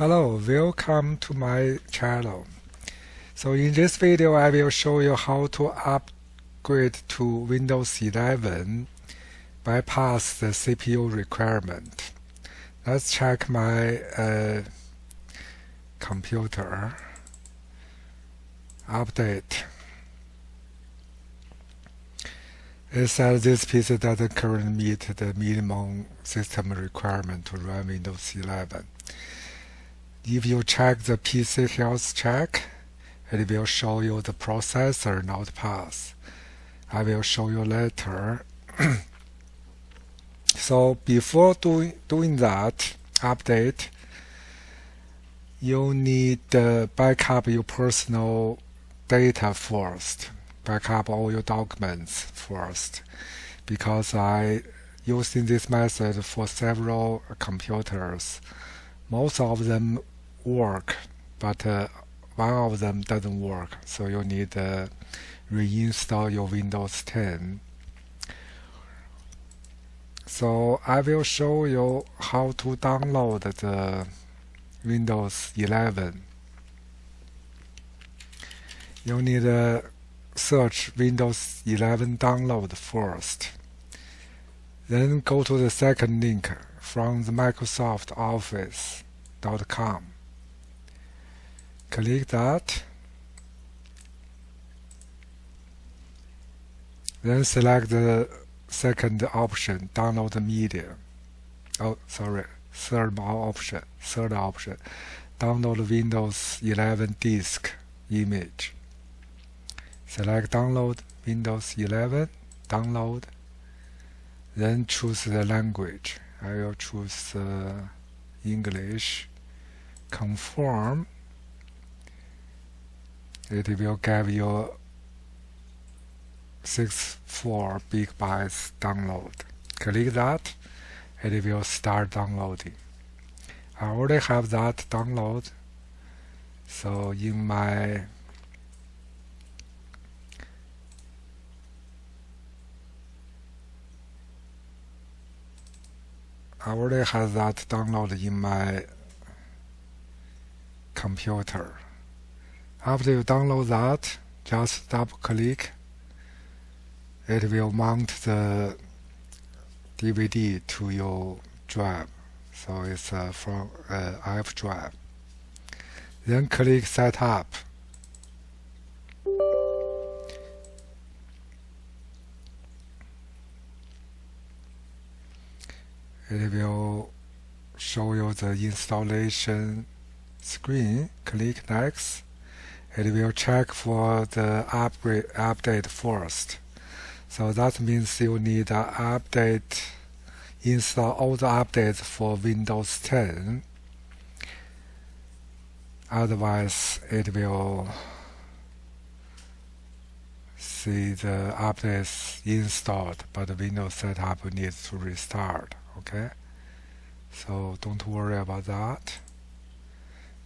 Hello, welcome to my channel. So in this video I will show you how to upgrade to Windows 11 bypass the CPU requirement. Let's check my computer. Update. It says this PC doesn't currently meet the minimum system requirement to run Windows 11. If you check the PC health check, it will show you the processor not pass. I will show you later. So before doing that update, you need to backup your personal data first. Backup all your documents first, because I using this method for several computers. Most of them work, but one of them doesn't work, so you need to reinstall your Windows 10. So I will show you how to download the Windows 11. You need to search Windows 11 download first. Then go to the second link from the Microsoft Office.com. Click that. Then select the second option, download media. Third option, download Windows 11 disk image. Select download Windows 11, download. Then choose the language. I will choose English. Confirm. It will give you 64 gigabytes download. Click that. It will start downloading. I already have that download. So in my I already have that downloaded in my computer. After you download that, just double click. It will mount the DVD to your drive. So it's from F drive. Then click setup. It will show you the installation screen. Click next. It will check for the update first. So that means you need to install all the updates for Windows 10. Otherwise, it will see the updates installed, but the Windows setup needs to restart. Okay, so don't worry about that.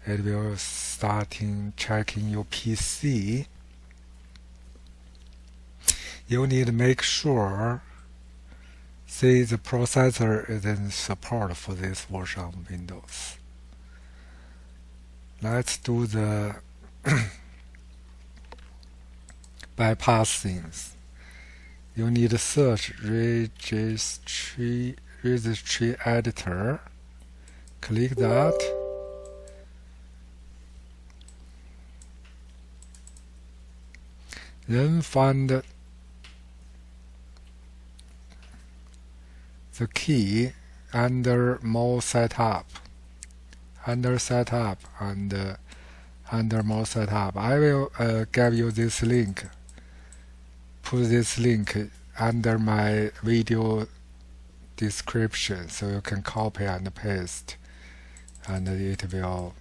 It will start checking your PC. You need to make sure the processor is in support for this version of Windows. Let's do the bypassing. You need to search registry editor. Click that. Then find the key under MoSetup. Under setup and under MoSetup. I will give you this link. Put this link under my video description, so you can copy and paste, and it will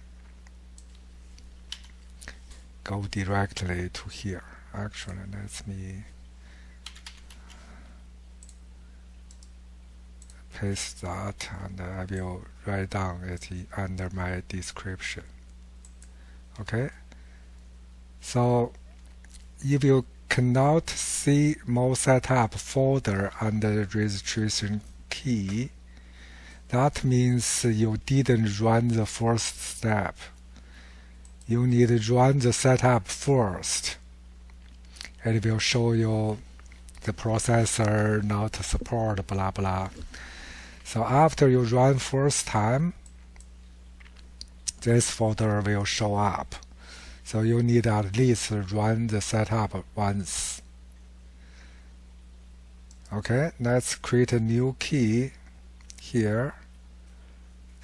go directly to here. Actually, let me paste that, and I will write down it under my description. Okay, so if you cannot see MoSetup folder under the registration key, That means you didn't run the first step. You need to run the setup first. It will show you the processor not support blah blah. So after you run first time, this folder will show up. So you need at least run the setup once. Okay, let's create a new key here.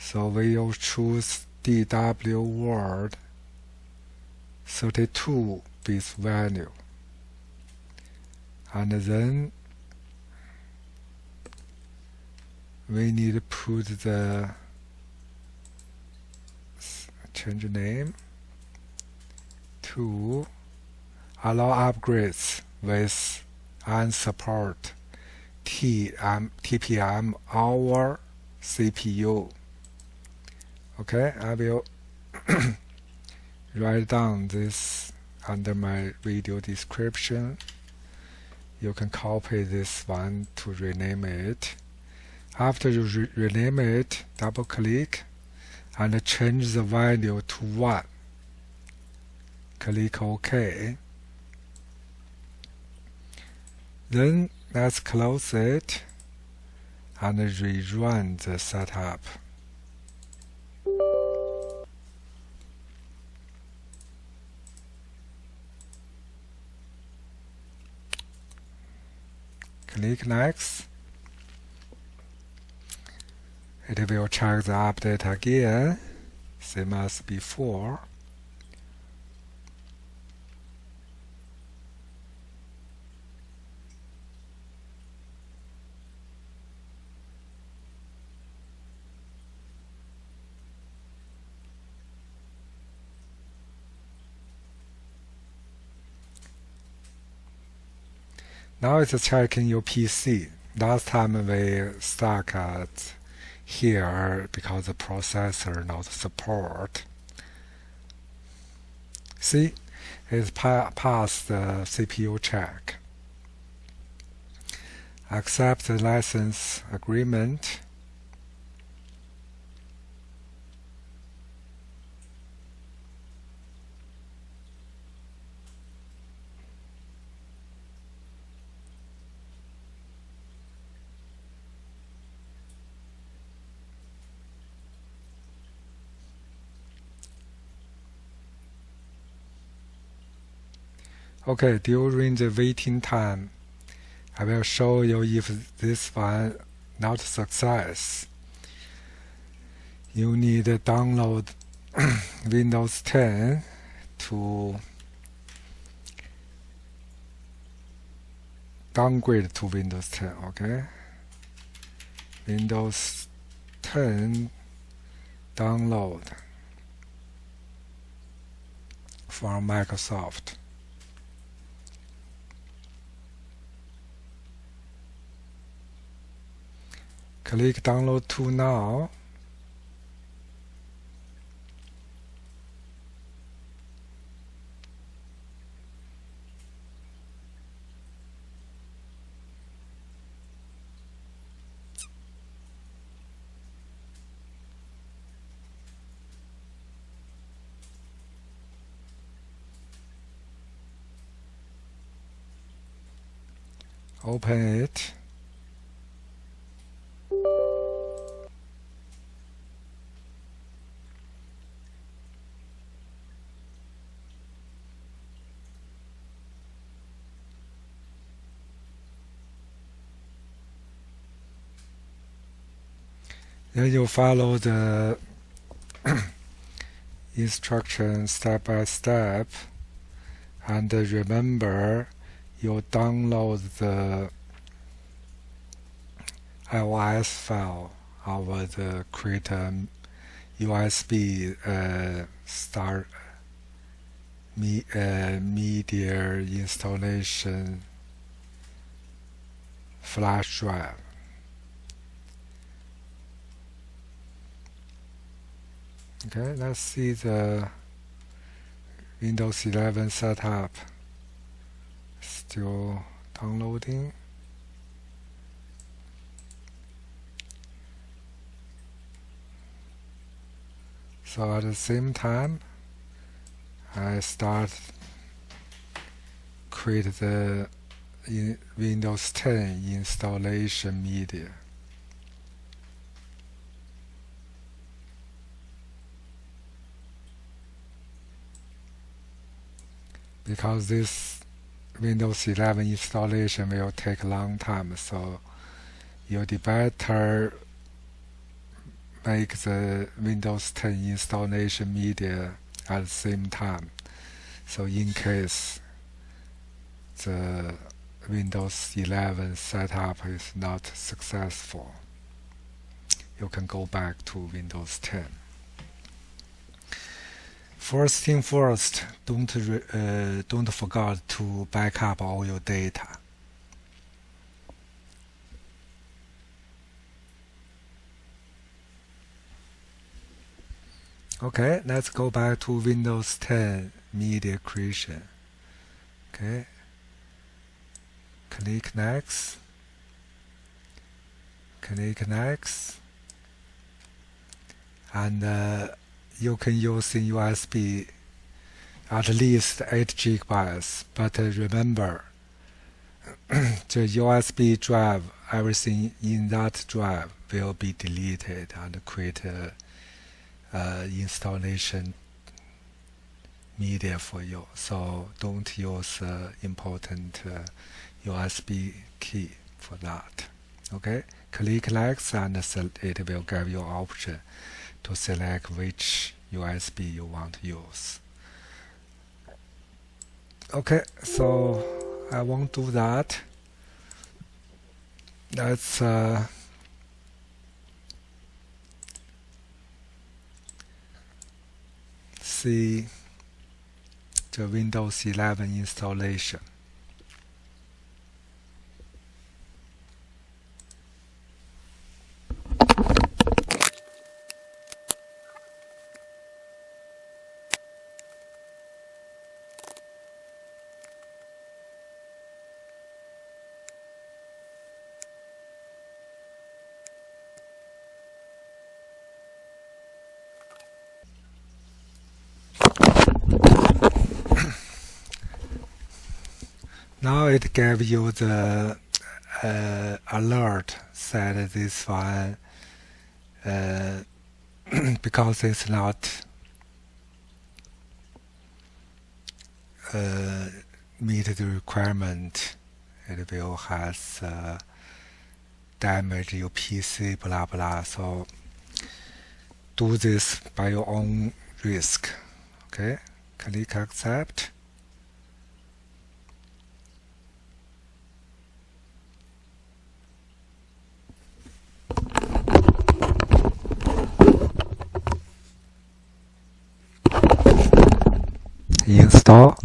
So we will choose DW word 32-bit value. And then we need to put the change name to allow upgrades with unsupport TPM our CPU. Okay, I will write down this under my video description. You can copy this one to rename it. After you rename it, double click and change the value to 1. Click OK. Then let's close it and rerun the setup. Click Next. It will check the update again, same as before. Now it's checking your PC. Last time we stuck at here because the processor not support. See, it's passed the CPU check. Accept the license agreement. Okay, during the waiting time, I will show you if this one not success. You need to download Windows 10 to downgrade to Windows 10, okay? Windows 10 download from Microsoft. Click Download to now. Open it. Then you follow the instructions step by step, and remember you download the iOS file over the create USB start media installation flash drive. Okay, let's see the Windows 11 setup. Still downloading. So at the same time, I start create the Windows 10 installation media. Because this Windows 11 installation will take a long time, so you'd better make the Windows 10 installation media at the same time. So in case the Windows 11 setup is not successful, you can go back to Windows 10. First thing first, don't forget to back up all your data. Okay, let's go back to Windows 10 media creation. Okay, click next, and you can use in USB at least 8 GB, but remember the USB drive, everything in that drive will be deleted and create installation media for you. So don't use important USB key for that. Okay, click next and it will give you option to select which USB you want to use. Okay, so I won't do that. Let's see the Windows 11 installation. Now it gave you the alert that this one because it's not meet the requirement, it will has damage your PC, blah blah. So do this by your own risk. Okay, click accept. Install.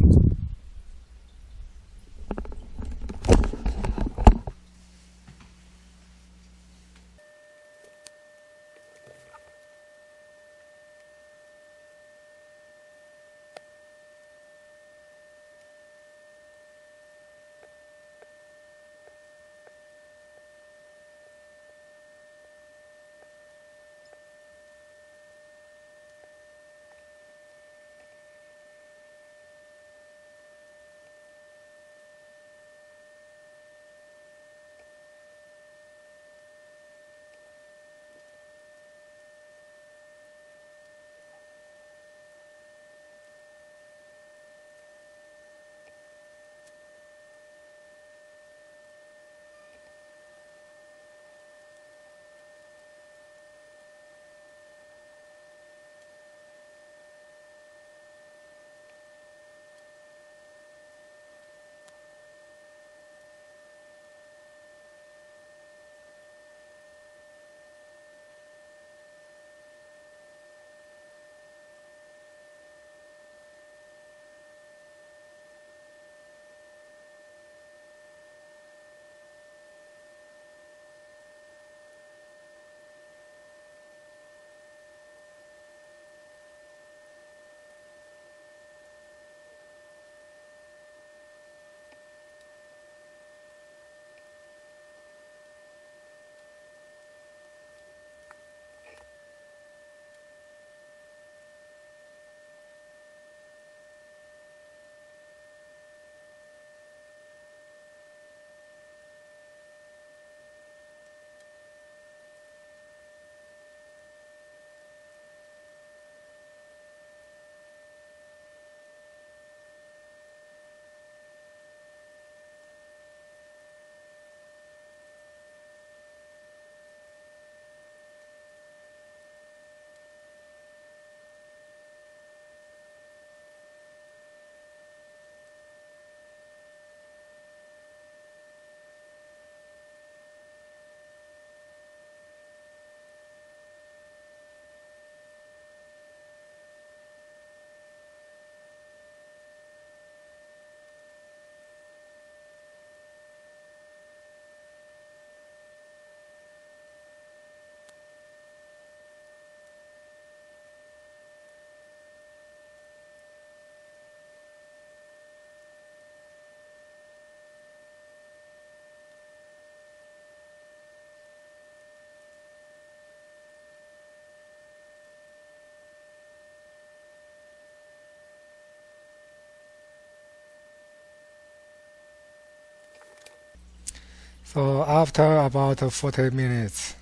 So after about 40 minutes,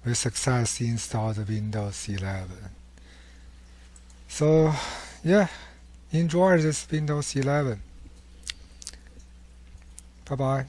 we successfully installed Windows 11. So yeah, enjoy this Windows 11. Bye bye.